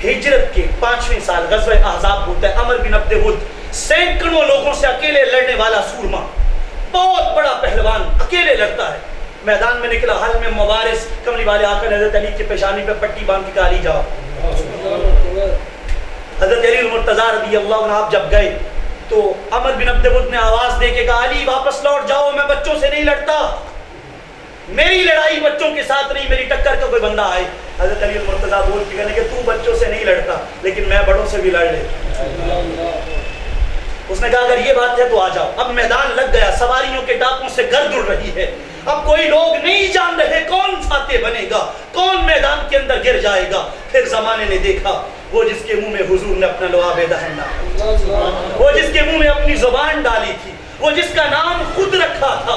ہجرت کے 5ویں سال غزوہ احزاب ہوتا ہے. عمر بن عبد ود سینکڑوں لوگوں سے اکیلے لڑنے والا سورما, بہت بڑا پہلوان, اکیلے لڑتا ہے. میدان میں نکلا, حل میں مبارز, کملی والے آ کر حضرت علی کی پیشانی پہ پٹی باندھ کے علی جاؤ. حضرت علی المرتضیٰ رضی اللہ عنہ آپ جب گئے تو عمر بن عبد ود نے آواز دے کے کہا علی واپس لوٹ جاؤ، میں بچوں سے نہیں لڑتا، میری لڑائی بچوں کے ساتھ نہیں، میری ٹکر کا کوئی بندہ آئے۔ حضرت علی المرتضیٰ بول کے کہنے کہ تو بچوں سے نہیں لڑتا لیکن میں بڑوں سے بھی لڑ لیتا۔ اس نے کہا اگر یہ بات ہے تو آ جاؤ۔ اب میدان لگ گیا، سواریوں کے ٹاپوں سے گرد اڑ رہی ہے، اب کوئی لوگ نہیں جان رہے کون فاتح بنے گا، کون میدان کے اندر گر جائے گا۔ پھر زمانے نے دیکھا وہ جس کے منہ میں حضور نے اپنا لعاب دہن ڈالا، وہ جس کے منہ میں اپنی زبان ڈالی تھی، وہ جس کا نام خود رکھا تھا،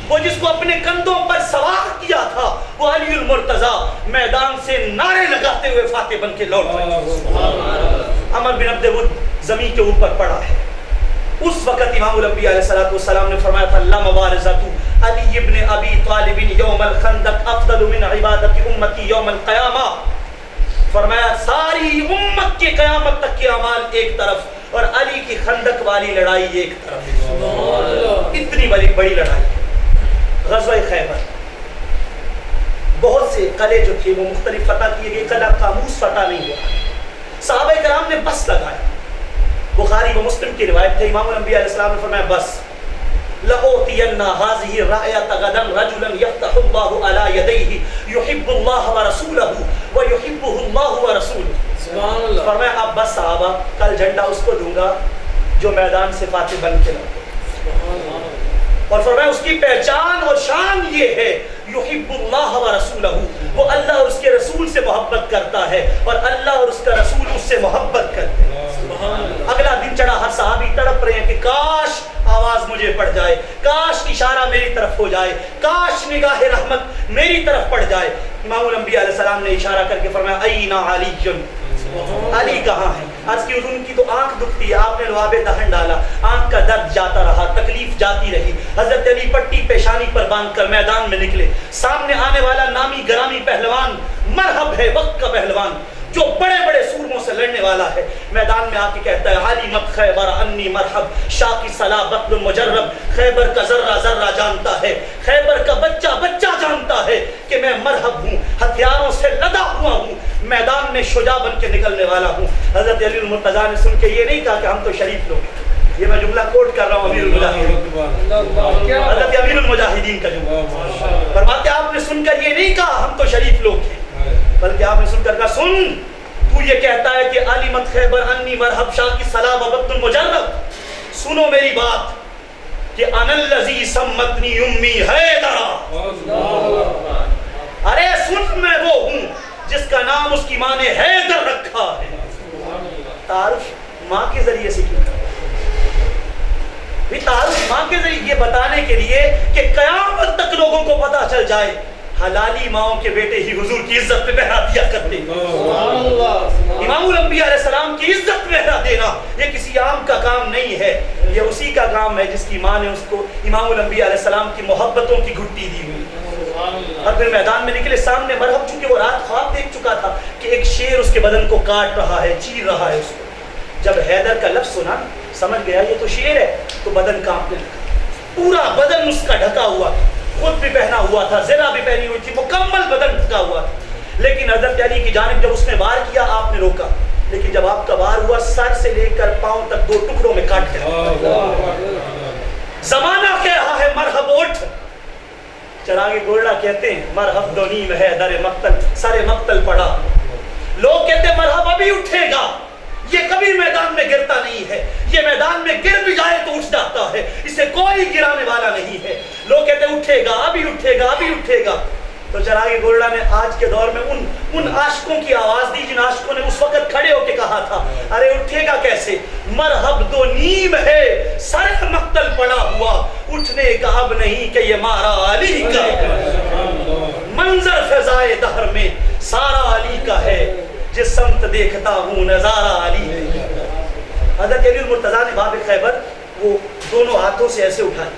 وہ جس کو اپنے کندھوں پر سوار کیا تھا، وہ علی المرتضیٰ میدان سے نعرے لگاتے ہوئے فاتح بن کے لوٹ رہے۔ عمر بن عبد ود زمین کے اوپر پڑا ہے۔ اس وقت امام الانبیاء علیہ السلام نے فرمایا تھا لا مبارزۃ علی ابن ابی طالب یوم الخندق افضل من عبادت امتی یوم القیامہ۔ فرمایا ساری امت کے قیامت تک کے اعمال ایک طرف اور علی کی خندق والی لڑائی ایک طرف۔ اتنی بڑی لڑائی غزوہ خیبر، بہت سے قلعے جو تھے وہ مختلف فتح کیے گئے، قلعہ قاموس فتح نہیں ہوا۔ صحابہ کرام نے بس لگایا، بخاری و مسلم کی روایت ہے، امام الانبیاء علیہ السلام نے فرمایا بس لَأُعْطِيَنَّ هَذِهِ الرَّايَةَ غَدًا رَجُلًا يَفْتَحُ اللَّهُ عَلَى يَدَيْهِ يُحِبُّ اللَّهَ وَرَسُولَهُ وَيُحِبُّهُ اللَّهُ وَرَسُولُهُ۔ سبحان اللہ۔ فرمایا اب بس صحابہ کل جھنڈا اس کو دوں گا جو میدان سے فاتح بن کے لوٹے۔ سبحان اللہ۔ اور فرمایا اس کی پہچان اور شان یہ ہے یحب اللہ و رسولہ، وہ اللہ اور اس کے رسول سے محبت کرتا ہے اور اللہ اور اس کا رسول اس سے محبت کرتے ہیں۔ اگلا دن چڑھا، ہر صحابی تڑپ رہے ہیں کہ کاش آواز مجھے پڑ جائے، کاش اشارہ میری طرف ہو جائے، کاش نگاہ رحمت میری طرف پڑ جائے۔ امام الانبیاء علیہ السلام نے اشارہ کر کے فرمایا این علی، علی کہاں ہے؟ عرض کی ان کی تو آنکھ دکھتی ہے، آپ نے لعاب دہن ڈالا، آنکھ کا درد جاتا رہا، تکلیف جاتی رہی۔ حضرت علی پٹی پیشانی پر باندھ کر میدان میں نکلے، سامنے آنے والا نامی گرامی پہلوان مرحب ہے، وقت کا پہلوان جو بڑے بڑے سورموں سے لڑنے والا ہے، میدان میں آ کے کہتا ہے علیمت خیبر انی مرحب شاہ کی صلاح بطل مجرب، خیبر کا ذرہ ذرہ جانتا ہے، خیبر کا بچہ بچہ جانتا ہے کہ میں مرحب ہوں، ہتھیاروں سے لدا ہوا ہوں، میدان میں شجاع بن کے نکلنے والا ہوں۔ حضرت علی المرتضیٰ نے سن کے یہ نہیں کہا کہ ہم تو شریف لوگ ہیں، یہ میں جملہ کوٹ کر رہا ہوں امیر المجاہدین، حضرت امیر المجاہدین کا جملہ فرماتے آپ نے سن کر یہ نہیں کہا ہم تو شریف لوگ ہیں، بلکہ آپ نے سن کر کہا سن تو یہ کہتا ہے کہ علیمت خیبر انی مرحب شاہ کی صلاح وبطن المجرب، سنو میری بات کہ انا الذی سمتنی امی حیدرا، ارے سن میں وہ ہوں جس کا نام اس کی ماں نے حیدر رکھا ہے۔ تعارف ماں کے ذریعے سے کیوں کرتا؟ تعارف ماں کے ذریعے یہ بتانے کے لیے کہ قیامت تک لوگوں کو پتا چل جائے حلالی ماؤں کے بیٹے ہی حضور کی عزت پہ پہرا دیا کرتے۔ امام الانبیاء علیہ السلام کی عزت پہ پہرا دینا یہ کسی عام کا کام نہیں ہے، یہ اسی کا کام ہے جس کی ماں نے اس کو امام الانبیاء علیہ السلام کی محبتوں کی گھٹی دی ہوئی۔ اور پھر میدان میں نکلے، سامنے مرحب چونکہ وہ رات خواب دیکھ چکا تھا کہ ایک شیر اس کے بدن کو کاٹ رہا ہے، چیر رہا ہے اس کو۔ جب حیدر کا لفظ سنا سمجھ گیا یہ تو شیر ہے، تو بدن کانپنے لگا، پورا بدن اس کا ڈھکا ہوا، خود بھی پہنا ہوا تھا، زرہ بھی پہنی ہوئی تھی، مکمل بدن ڈھکا ہوا تھا۔ لیکن حضرت علی کی جانب جب اس نے وار کیا آپ نے روکا، لیکن جب آپ کا وار ہوا سر سے لے کر پاؤں تک دو ٹکڑوں میں کاٹ گیا۔ زمانہ کہہ رہا ہے مرحب اٹھ، چراغ گولڑا کہتے ہیں مرحب دو نیم ہے در مقتل، سر مقتل پڑا، لوگ کہتے ہیں مرحب ابھی اٹھے گا، یہ کبھی میدان میں گرتا نہیں ہے، یہ میدان میں گر بھی جائے تو اٹھ جاتا ہے، اسے کوئی گرانے والا نہیں ہے۔ لوگ کہتے ہیں اٹھے گا ابھی اٹھے گا ابھی اٹھے گا۔ تو چراغ گولڑا نے آج کے دور میں ان عاشقوں کی آواز دی جن عاشقوں نے اس وقت کھڑے ہو کے کہا تھا ارے اٹھے گا کیسے، مرحب دو نیم ہے سر مقتل پڑا ہوا، اٹھنے کا اب نہیں کہ یہ مارا علی کا، منظر فضائے دہر میں سارا علی کا ہے، جس سمت دیکھتا ہوں نظارہ علی ہے۔ حضرت علی المرتضیٰ نے باب خیبر وہ دونوں ہاتھوں سے ایسے اٹھائے،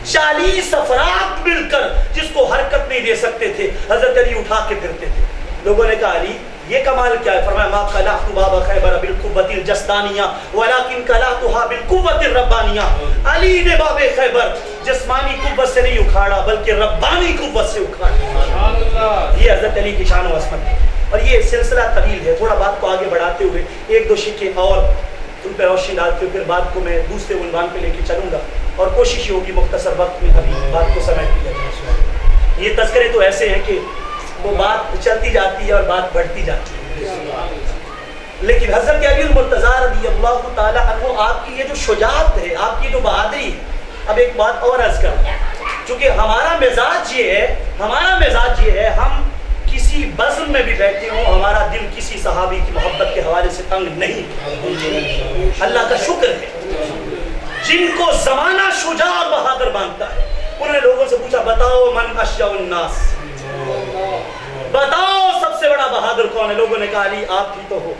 40 افراد مل کر جس کو حرکت نہیں دے سکتے تھے حضرت علی اٹھا کے پھرتے تھے۔ لوگوں نے کہا علی یہ کمال کیا ہے؟ فرمایا ما قلعت باب خیبر بالقوة الجسدانیہ ولكن قلعتها بالقوة الربانیہ، علی نے باب خیبر جسمانی قوت سے نہیں اکھاڑا بلکہ ربانی قوت سے اکھاڑا۔ یہ حضرت علی کی شان و عظمت ہے۔ اور یہ سلسلہ طویل ہے، تھوڑا بات کو آگے بڑھاتے ہوئے ایک دو شکے اور ان پہ روشنی ڈالتے ہوئے پھر بات کو میں دوسرے عنوان پہ لے کے چلوں گا، اور کوشش یہ ہوگی مختصر وقت میں ابھی بات کو سمیٹ لیا جائے۔ یہ تذکرے تو ایسے ہیں کہ وہ بات چلتی جاتی ہے اور بات بڑھتی جاتی ہے، لیکن حضرت علی المرتضیٰ رضی اللہ تعالی عنہ آپ کی یہ جو شجاعت ہے، آپ کی جو بہادری ہے، اب ایک بات اور عرض کروں، چونکہ ہمارا مزاج یہ ہے ہم کسی بزم میں بھی بیٹھے ہوں ہمارا دل کسی صحابی کی محبت کے حوالے سے تنگ نہیں۔ اللہ کا شکر ہے جن کو زمانہ شجاع اور بہادر مانتا ہے۔ انہوں نے لوگوں سے پوچھا بتاؤ من اشجع الناس، بتاؤ سب سے بڑا بہادر کون ہے؟ لوگوں نے کہا علی آپ ہی تو ہو،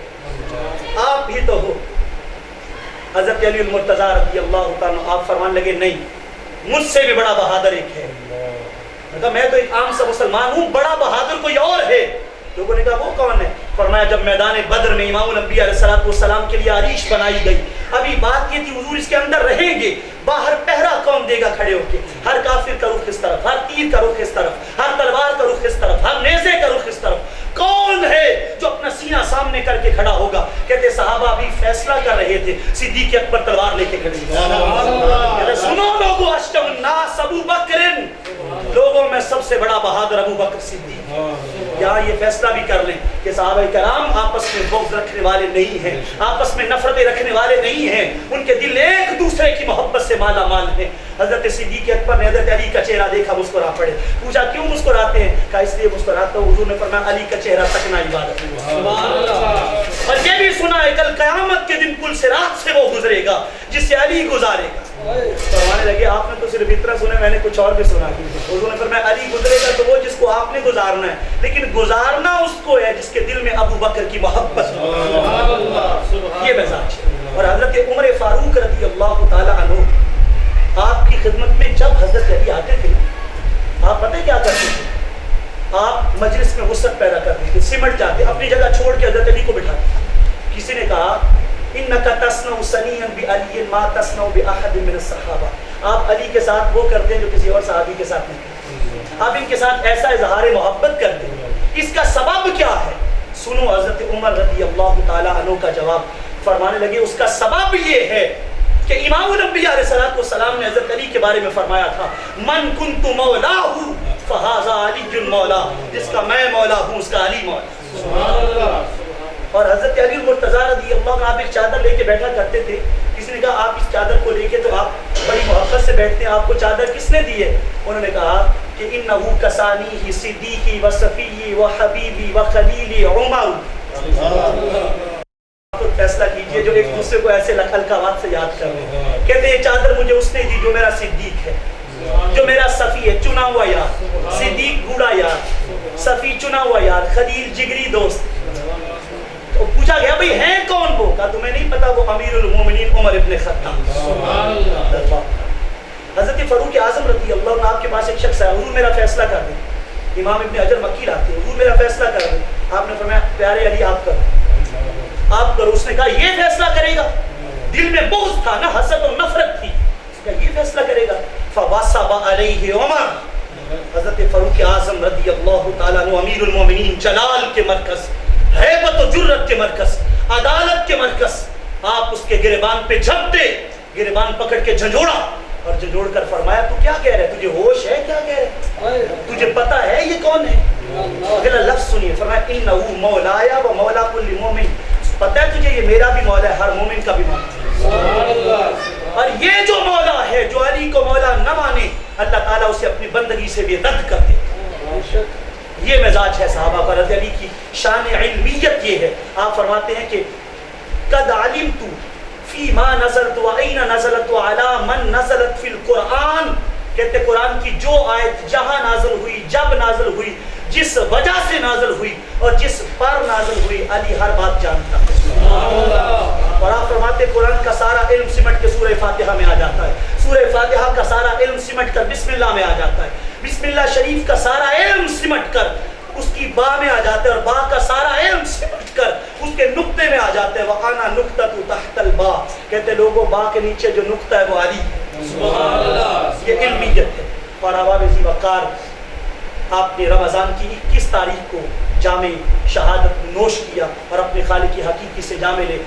آپ ہی تو ہو۔ حضرت علی المرتضیٰ رضی اللہ تعالیٰ آپ فرمان لگے نہیں، مجھ سے بھی بڑا بہادر ایک ہے۔ میں تو ایک عام سا مسلمان ہوں، بڑا بہادر کوئی اور ہے۔ لوگوں نے کہا وہ کون ہے؟ فرمایا جب میدان بدر میں امام الانبیاء علیہ السلام کے لیے عریش بنائی گئی، ابھی بات یہ تھی حضور اس کے اندر رہیں گے، باہر پہرا کون دے گا کھڑے ہو کے؟ ہر کافر کا رخ اس طرف، ہر تیر کا رخ اس طرف، ہر تلوار کا رخ اس طرف، ہر نیزے کا رخ اس طرف، کون ہے جو اپنا سینہ سامنے کر کے کھڑا ہوگا؟ کہتے صحابہ ابھی فیصلہ کر رہے تھے، صدیق اکبر تلوار لے کے کھڑے ہوئے، سنو لوگوں اشجع الناس ابو بکر، لوگوں میں سب سے بڑا بہادر ابو بکر صدیق۔ یہاں یہ فیصلہ بھی کر لیں کہ صحابہ کرام آپس میں بغض رکھنے والے نہیں ہیں، آپس میں نفرتیں رکھنے والے نہیں ہیں، ان کے دل ایک دوسرے کی محبت سے مالا مال ہیں۔ حضرت صدیق اکبر نے حضرت علی کا چہرہ دیکھا، مسکرا پڑے، پوچھا کیوں مسکراتے ہیں؟ کہا اس لیے مسکراتا ہوں حضور نے فرمایا علی کا چہرہ تکنا عبادت ہے۔ اور یہ بھی سنا ہے کل قیامت کے دن پل صراط سے وہ گزرے گا جس سے علی گزارے گا۔ فرمانے لگے آپ نے تو صرف اتنا سنا، میں نے کچھ اور بھی سنا۔ حضور نے فرمایا علی گزرے گا تو وہ جس کو آپ نے گزارنا ہے، لیکن گزارنا اس کو ہے جس کے دل میں ابو بکر کی محبت، یہ مزاج ہے۔ اور حضرت عمر فاروق رضی اللہ تعالی عنہ آپ کی خدمت میں جب حضرت علی آتے تھے، آپ پتہ کیا کرتے تھے؟ آپ مجلس میں وسعت پیدا کرتے تھے، سمٹ جاتے، اپنی جگہ چھوڑ کے حضرت علی کو بٹھاتے۔ کسی نے کہا انک تصنع صنیعا بعلی ما تصنع باحد من الصحابہ، آپ علی کے ساتھ وہ کرتے ہیں جو کسی اور صحابی کے ساتھ نہیں کرتے، آپ ان کے ساتھ ایسا اظہار محبت کرتے ہیں، اس کا سبب کیا ہے؟ سنو حضرت عمر رضی اللہ تعالی عنہ کا جواب، فرمانے لگے اس کا سبب یہ ہے کہ امام الانبیاء علیہ السلام نے حضرت علی کے بارے میں فرمایا تھا من کنت مولاہ فہذا علی مولا، جس کا میں مولا ہوں اس کا علی مولا۔ سبحان اللہ۔ اور حضرت علی المرتضیٰ رضی اللہ عنہ آپ ایک چادر لے کے بیٹھا کرتے تھے، کسی نے کہا آپ اس چادر کو لے کے تو آپ بڑی محبت سے بیٹھتے ہیں، آپ کو چادر کس نے دی ہے؟ انہوں نے کہا کہ انہو کسانی صدیقی و صفی و حبیبی و خلیلی عمر۔ آپ کو فیصلہ کیجئے جو ایک دوسرے کو ایسے القابات سے یاد کر رہے، کہتے ہیں چادر مجھے اس نے دی جو میرا صدیق ہے، جو میرا صفی ہے، چنا ہوا یار، صدیق بوڑھا یار، صفی چنا ہوا یار، خلیل جگری دوست۔ تو پوچھا گیا بھئی ہیں کون وہ؟ کہا تمہیں نہیں پتا وہ امیر المومنین عمر ابن خطاب۔ حضرت فاروق اعظم رضی اللہ عنہ آپ کے پاس ایک شخص ہے، حضور میرا فیصلہ کر دیں۔ امام ابن حجر مکی لاتے ہیں، حضور میرا فیصلہ کر دیں۔ آپ نے فرمایا پیارے علی آپ کرو، آپ کرو۔ اس نے کہا یہ فیصلہ کرے گا؟ دل میں بغض تھا نا، حسد و نفرت تھی، اس کا یہ فیصلہ کرے گا؟ فوصب علیہ عمر۔ حضرت فاروق اعظم رضی اللہ تعالیٰ عنہ امیر المومنین، جلال کے مرکز، ہیبت و جرت کے مرکز، عدالت کے مرکز، آپ اس کے گریبان پہ جھپٹے، گریبان پکڑ کے جھنجھوڑا اور جھنجھوڑ کر فرمایا تو کیا کہہ رہے؟ تجھے ہوش ہے کیا کہہ رہے؟ تجھے پتا ہے یہ کون ہے؟ اگلا لفظ سنیے، فرمایا انہو مولایا و مولا کل مومن، پتہ ہے تجھے یہ میرا بھی مولا ہے، ہر مومن کا بھی مولا۔ اور یہ جو مولا ہے جو علی کو مولا نہ مانے، اللہ تعالیٰ اسے اپنی بندگی سے بھی رد کر دے۔ یہ مزاج ہے صحابہ پر۔ حضرت علی کی شان علمیت یہ ہے، آپ فرماتے ہیں کہ قد علمت فی ما نزلت و این نزلت علی من نزلت فی القرآن، کہتے قرآن کی جو آیت جہاں نازل ہوئی، جب نازل ہوئی، جس وجہ سے نازل ہوئی اور جس پر نازل ہوئی، علی ہر بات جانتا ہے۔ اور آپ فرماتے قرآن کا سارا علم سمٹ کے سورہ فاتحہ میں آ جاتا ہے، سورہ فاتحہ کا سارا علم سمٹ کر بسم اللہ میں آ جاتا ہے، بسم اللہ شریف کا سارا علم سمٹ کر اس کی با میں آ جاتا ہے، اور با کا سارا علم سمٹ کر اس کے نقطے میں آ جاتا ہے۔ وَأَنَا نُقْطَةُ تَحْتَ الْبَا، کہتے لوگوں با کے نیچے جو نقطہ ہے وہ علی ہے۔ یہ علمیت ہے۔ اور عوام ذی وقار، آپ نے رمضان کی 21 تاریخ کو جامع شہادت نوش کیا اور اپنے خالق کی حقیقی سے جا ملے.